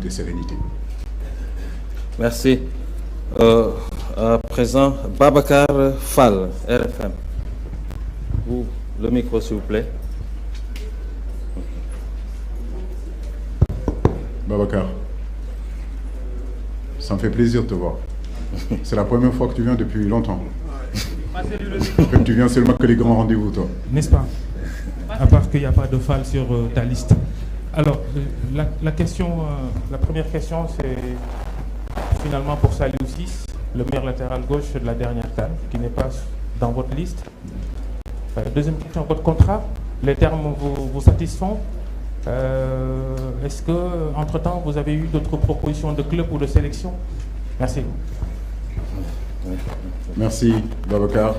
de sérénité. Merci. À présent, Babacar Fall, RFM. Vous, le micro, s'il vous plaît. Babacar, ça me fait plaisir de te voir. C'est la première fois que tu viens depuis longtemps. En fait, tu viens seulement que les grands rendez-vous, toi. N'est-ce pas? À part qu'il n'y a pas de Fall sur ta liste. Alors, la première question, c'est finalement pour Saliou Ciss, le meilleur latéral gauche de la dernière CAN, qui n'est pas dans votre liste. Deuxième question, votre contrat, les termes vous satisfont? Est-ce que, entre-temps, vous avez eu d'autres propositions de club ou de sélection? Merci. Merci, Babacar.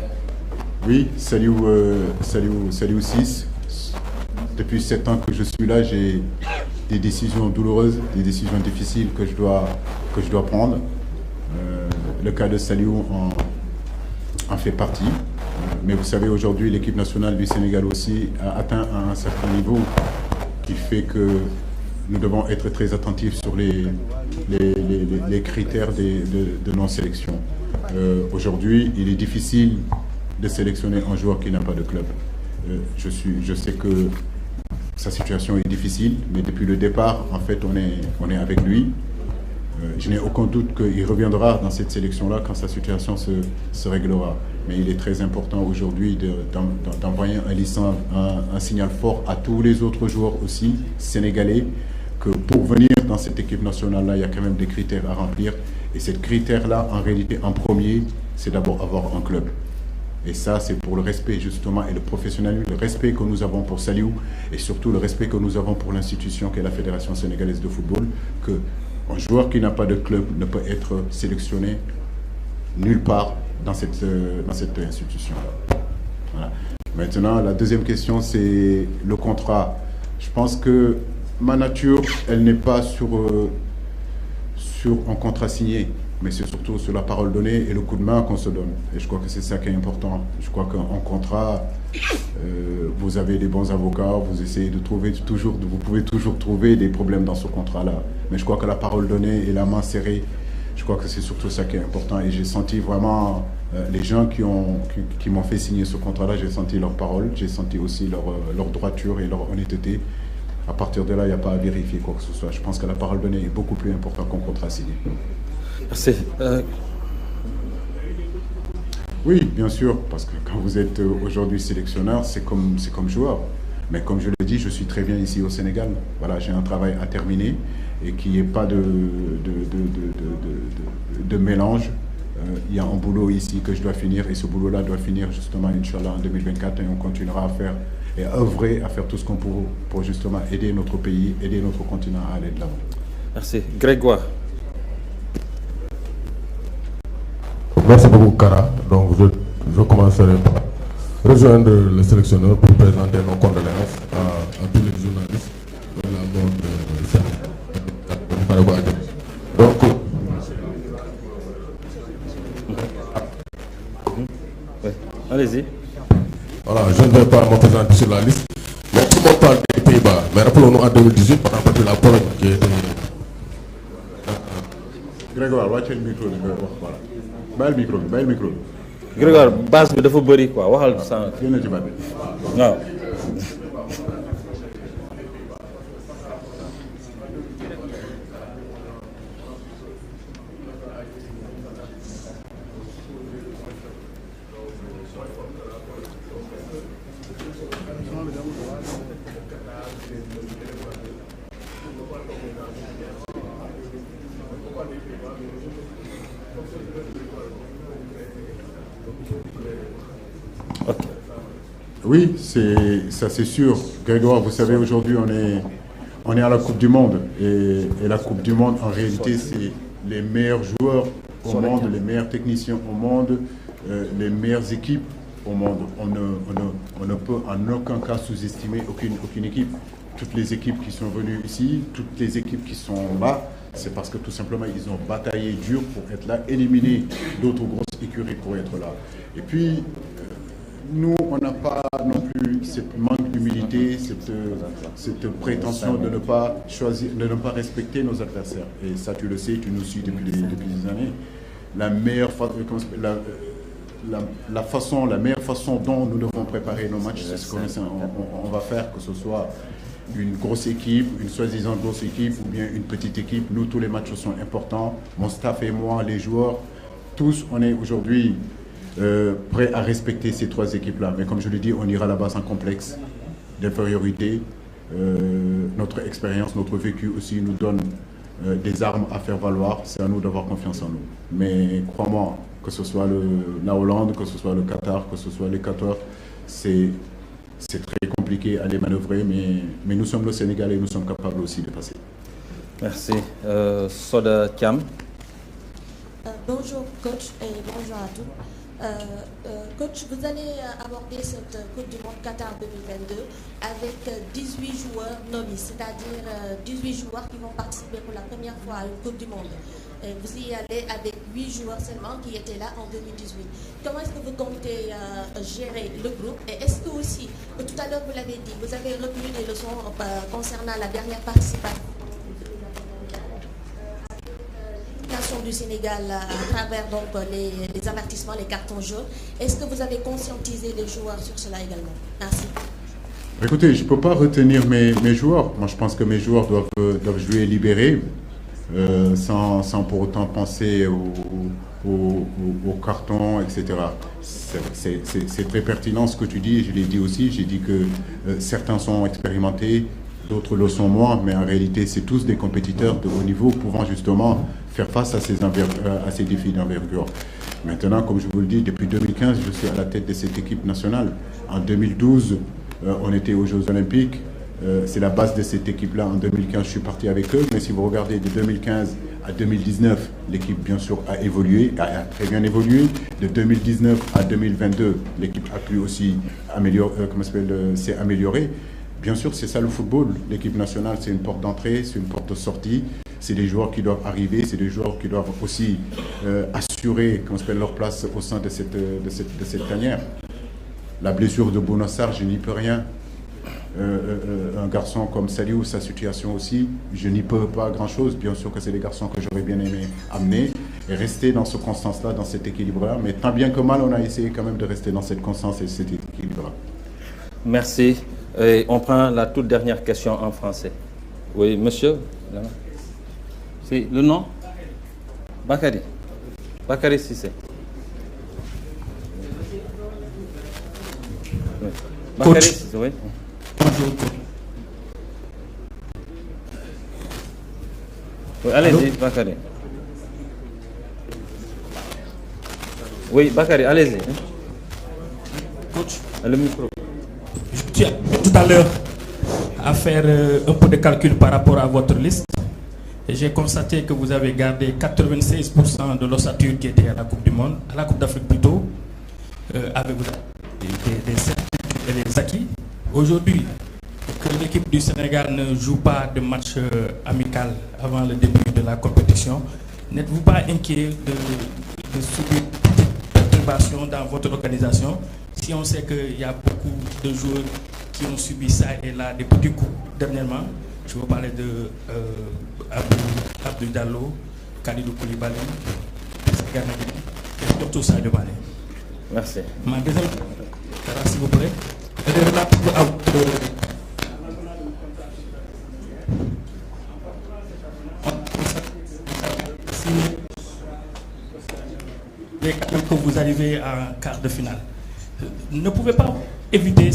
Oui, Saliou Ciss. Depuis 7 ans que je suis là, j'ai des décisions douloureuses, des décisions difficiles que je dois prendre. Le cas de Saliou en fait partie. Mais vous savez, aujourd'hui, l'équipe nationale du Sénégal aussi a atteint un certain niveau qui fait que nous devons être très attentifs sur les critères de nos sélections. Aujourd'hui, il est difficile de sélectionner un joueur qui n'a pas de club. Je sais que sa situation est difficile, mais depuis le départ, en fait, on est avec lui. Je n'ai aucun doute qu'il reviendra dans cette sélection-là quand sa situation se réglera. Mais il est très important aujourd'hui d'envoyer un signal fort à tous les autres joueurs aussi, sénégalais, que pour venir dans cette équipe nationale-là, il y a quand même des critères à remplir. Et ces critères-là, en réalité, en premier, c'est d'abord avoir un club. Et ça, c'est pour le respect, justement, et le professionnalisme, le respect que nous avons pour Saliou, et surtout le respect que nous avons pour l'institution qu'est la Fédération sénégalaise de football, qu'un joueur qui n'a pas de club ne peut être sélectionné nulle part dans cette institution-là. Voilà. Maintenant, la deuxième question, c'est le contrat. Je pense que ma nature, elle n'est pas sur un contrat signé, mais c'est surtout sur la parole donnée et le coup de main qu'on se donne. Et je crois que c'est ça qui est important. Je crois qu'en contrat, vous avez des bons avocats, vous essayez de trouver toujours, vous pouvez toujours trouver des problèmes dans ce contrat-là. Mais je crois que la parole donnée et la main serrée, je crois que c'est surtout ça qui est important. Et j'ai senti vraiment les gens qui m'ont fait signer ce contrat-là, j'ai senti leur parole, j'ai senti aussi leur droiture et leur honnêteté. À partir de là, il n'y a pas à vérifier quoi que ce soit. Je pense que la parole donnée est beaucoup plus importante qu'un contrat signé. Merci. Oui, bien sûr, parce que quand vous êtes aujourd'hui sélectionneur, c'est comme joueur. Mais comme je l'ai dit, je suis très bien ici au Sénégal. Voilà, j'ai un travail à terminer et qu'il n'y ait pas de mélange. Il y a un boulot ici que je dois finir et ce boulot-là doit finir justement, Inch'Allah, en 2024 et on continuera à faire et à œuvrer, à faire tout ce qu'on peut pour justement aider notre pays, aider notre continent à aller de l'avant. Merci. Grégoire. Merci beaucoup, Kara. Donc, je commencerai par rejoindre le sélectionneur pour présenter nos condoléances à tous les journalistes de la mort de Saliou. Donc, allez-y. Voilà, je ne vais pas me présenter sur la liste. Mais tout le monde parle des Pays-Bas. Mais rappelons-nous en 2018, par exemple, la Pologne qui était. Grégoire, wàcce le micro bi nga wax voilà. Bàyyi le micro bi. Grégoire, base bi dafa bëri quoi waxal sans. Génn ci baat bi. waaw. Oui, ça c'est sûr. Grégoire, vous savez, aujourd'hui on est à la Coupe du Monde et la Coupe du Monde en réalité c'est les meilleurs joueurs au monde, les meilleurs techniciens au monde, les meilleures équipes au monde. On ne peut en aucun cas sous-estimer aucune équipe. Toutes les équipes qui sont venues ici, toutes les équipes qui sont là, c'est parce que tout simplement ils ont bataillé dur pour être là, éliminer d'autres grosses écuries pour être là. Et puis nous, on n'a pas non plus ce manque d'humilité, cette prétention de ne pas choisir, de ne pas respecter nos adversaires. Et ça, tu le sais, tu nous suis depuis des années. La meilleure façon dont nous devons préparer nos matchs, c'est ce qu'on va faire, que ce soit une grosse équipe, une soi-disant grosse équipe ou bien une petite équipe. Nous, tous les matchs sont importants. Mon staff et moi, les joueurs, tous, on est aujourd'hui prêts à respecter ces trois équipes-là. Mais comme je l'ai dit, on ira là-bas sans complexe d'infériorité. Notre expérience, notre vécu aussi nous donne des armes à faire valoir. C'est à nous d'avoir confiance en nous. Mais crois-moi, que ce soit la Hollande, que ce soit le Qatar, que ce soit l'Équateur, c'est très compliqué à les manœuvrer, mais nous sommes le Sénégal et nous sommes capables aussi de passer. Merci. Soda Thiam. Bonjour coach et bonjour à tous. Coach, vous allez aborder cette Coupe du Monde Qatar 2022 avec 18 joueurs nommés, c'est-à-dire 18 joueurs qui vont participer pour la première fois à une Coupe du Monde. Vous y allez avec 8 joueurs seulement qui étaient là en 2018. Comment est-ce que vous comptez gérer le groupe? Et est-ce que aussi, tout à l'heure vous l'avez dit, vous avez retenu des leçons concernant la dernière participation du Sénégal à travers donc les avertissements, les cartons jaunes? Est-ce que vous avez conscientisé les joueurs sur cela également? Merci. Écoutez, je ne peux pas retenir mes joueurs. Moi, je pense que mes joueurs doivent jouer libérés, sans pour autant penser au carton, etc. C'est très pertinent ce que tu dis, je l'ai dit aussi. J'ai dit que certains sont expérimentés, d'autres le sont moins, mais en réalité, c'est tous des compétiteurs de haut niveau pouvant justement faire face à ces défis d'envergure. Maintenant, comme je vous le dis, depuis 2015, je suis à la tête de cette équipe nationale. En 2012, on était aux Jeux Olympiques. C'est la base de cette équipe-là. En 2015, je suis parti avec eux. Mais si vous regardez de 2015 à 2019, l'équipe, bien sûr, a évolué, a très bien évolué. De 2019 à 2022, l'équipe a pu aussi s'est améliorée. Bien sûr, c'est ça le football. L'équipe nationale, c'est une porte d'entrée, c'est une porte de sortie. C'est des joueurs qui doivent arriver, c'est des joueurs qui doivent aussi assurer leur place au sein de cette tanière. La blessure de Bouna Sarr, je n'y peux rien. Un garçon comme Saliou, sa situation aussi, je n'y peux pas grand-chose. Bien sûr que c'est des garçons que j'aurais bien aimé amener et rester dans ce constance-là, dans cet équilibre-là. Mais tant bien que mal, on a essayé quand même de rester dans cette constance et cet équilibre-là. Merci. Et on prend la toute dernière question en français. Oui, monsieur. C'est le nom? Bakary. Bakary Cissé. Oui. Bakary Cissé, oui. Bonjour. Oui, allez-y, Bakary. Oui, Bakary, allez-y. Coach. Le micro. Je tiens tout à l'heure à faire un peu de calcul par rapport à votre liste. Et j'ai constaté que vous avez gardé 96% de l'ossature qui était à la Coupe du Monde, à la Coupe d'Afrique plutôt, avec des certitudes et des acquis. Aujourd'hui, que l'équipe du Sénégal ne joue pas de match amical avant le début de la compétition, n'êtes-vous pas inquiet de subir des perturbations dans votre organisation si on sait qu'il y a beaucoup de joueurs qui ont subi ça et là des petits coups dernièrement? Je veux parler de Abdou Diallo, Kalidou Koulibaly, et surtout Sadio Mané. Merci. Ma deuxième question, s'il vous plaît, elle est relative à que vous arrivez en quart de finale. Ne pouvez pas éviter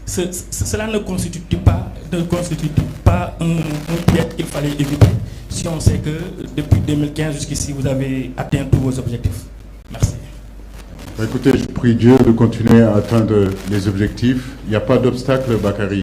cela ne constitue pas un piège qu'il fallait éviter si on sait que depuis 2015 jusqu'ici vous avez atteint tous vos objectifs. Merci. Écoutez, je prie Dieu de continuer à atteindre les objectifs. Il n'y a pas d'obstacle, Bakary.